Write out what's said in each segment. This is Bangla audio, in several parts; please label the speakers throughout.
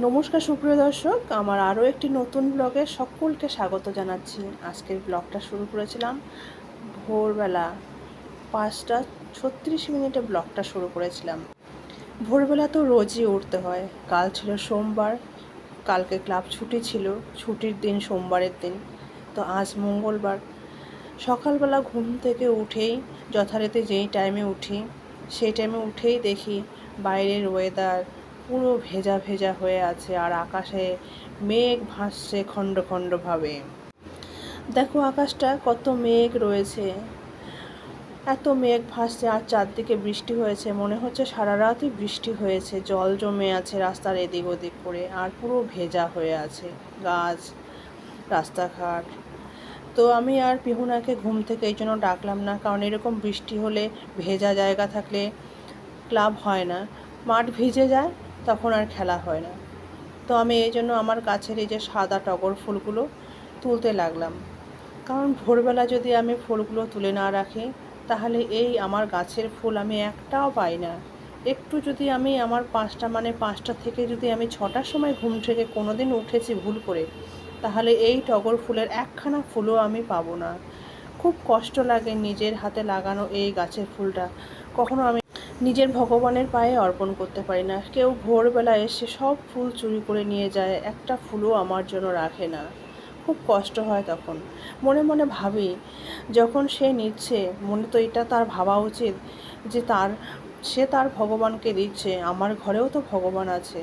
Speaker 1: নমস্কার সুপ্রিয় দর্শক, আমার আরও একটি নতুন ব্লগে সকলকে স্বাগত জানাচ্ছি। আজকের ব্লগটা শুরু করেছিলাম ভোরবেলা 5:36 ব্লগটা শুরু করেছিলাম। ভোরবেলা তো রোজই উঠতে হয়। কাল ছিল সোমবার, কালকে ক্লাব ছুটি ছিল, ছুটির দিন সোমবারের দিন। তো আজ মঙ্গলবার সকালবেলা ঘুম থেকে উঠেই যথারীতি যেই টাইমে উঠি সেই টাইমে উঠেই দেখি বাইরের ওয়েদার পুরো ভেজা ভেজা হয়ে আছে, আর আকাশে মেঘ ভাসছে খণ্ড খণ্ডভাবে। দেখো আকাশটা কত মেঘ রয়েছে, এত মেঘ ভাসছে, আর চারদিকে বৃষ্টি হয়েছে। মনে হচ্ছে সারা রাতই বৃষ্টি হয়েছে, জল জমে আছে রাস্তার এদিক ওদিক করে, আর পুরো ভেজা হয়ে আছে গাছ, রাস্তাঘাট। তো আমি আর পিহুনাকে ঘুম থেকে এই জন্য ডাকলাম না, কারণ এরকম বৃষ্টি হলে ভেজা জায়গা থাকলে ক্লাব হয় না, মাঠ ভিজে যায়, তখন আর খেলা হয় না। তো আমি এই জন্য আমার গাছের এই যে সাদা টগর ফুলগুলো তুলতে লাগলাম, কারণ ভোরবেলা যদি আমি ফুলগুলো তুলে না রাখি তাহলে এই আমার গাছের ফুল আমি একটাও পাই না। একটু যদি আমি আমার 5টা থেকে যদি আমি 6টার সময় ঘুম থেকে কোনো দিন উঠেছি ভুল করে, তাহলে এই টগর ফুলের একখানা ফুলও আমি পাবো না। খুব কষ্ট লাগে নিজের হাতে লাগানো এই গাছের ফুলটা কখনো আমি নিজের ভগবানের পায়ে অর্পণ করতে পারি না। কেউ ভোরবেলা এসে সব ফুল চুরি করে নিয়ে যায়, একটা ফুলও আমার জন্য রাখে না। খুব কষ্ট হয় তখন। মনে মনে ভাবি, যখন সে নিচ্ছে, মনে তো এটা তার ভাবা উচিত যে সে তার ভগবানকে দিচ্ছে, আমার ঘরেও তো ভগবান আছে,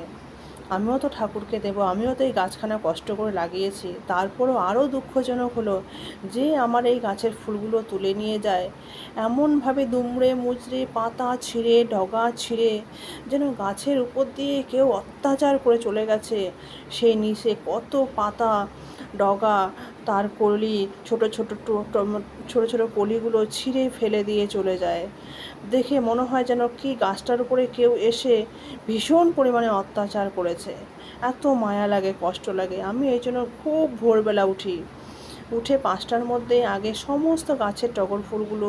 Speaker 1: আমিও তো ঠাকুরকে দেবো, আমিও তো এই গাছখানা কষ্ট করে লাগিয়েছি। তারপরও আরও দুঃখজনক হলো যে আমার এই গাছের ফুলগুলো তুলে নিয়ে যায়, এমনভাবে দুমড়ে মুচড়ে পাতা ছিঁড়ে ডগা ছিঁড়ে, যেন গাছের উপর দিয়ে কেউ অত্যাচার করে চলে গেছে। সেই নিচে কত পাতা ডগা, তার কলি, ছোটো ছোটো ছোটো ছোটো কলিগুলো ছিঁড়ে ফেলে দিয়ে চলে যায়। দেখে মনে হয় যেন কি গাছটার উপরে কেউ এসে ভীষণ পরিমাণে অত্যাচার করেছে। এত মায়া লাগে, কষ্ট লাগে। আমি এই জন্য খুব ভোরবেলা উঠি, উঠে 5টার মধ্যে আগে সমস্ত গাছের টগর ফুলগুলো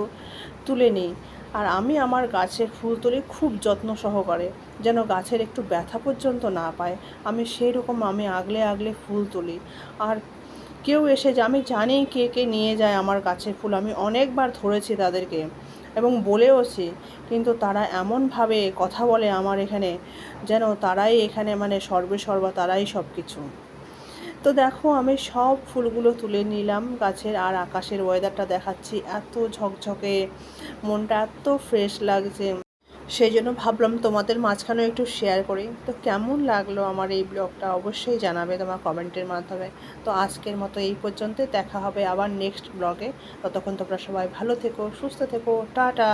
Speaker 1: তুলে নিই। আর আমি আমার গাছের ফুল তুলি খুব যত্ন সহকারে, যেন গাছের একটু ব্যথা পর্যন্ত না পায়। আমি সেই রকম আমি আগলে আগলে ফুল তুলি। আর কেউ এসে যে, আমি জানি কে কে নিয়ে যায় আমার গাছের ফুল, আমি অনেকবার ধরেছি তাদেরকে এবং বলেওছি, কিন্তু তারা এমনভাবে কথা বলে আমার এখানে, যেন তারাই এখানে মানে সর্বেসর্বা, তারাই সব কিছু। তো দেখো আমি সব ফুলগুলো তুলে নিলাম গাছের, আর আকাশের ওয়েদারটা দেখাচ্ছি, এত ঝকঝকে, মনটা এত ফ্রেশ লাগছে। সেই জন্য ভাবলাম তোমাদের মাঝখানেও একটু শেয়ার করি। তো কেমন লাগলো আমার এই ব্লগটা অবশ্যই জানাবে তোমার কমেন্টের মাধ্যমে। তো আজকের মতো এই পর্যন্তই, দেখা হবে আবার নেক্সট ব্লগে। ততক্ষণ তোমরা সবাই ভালো থেকো, সুস্থ থেকো, টাটা।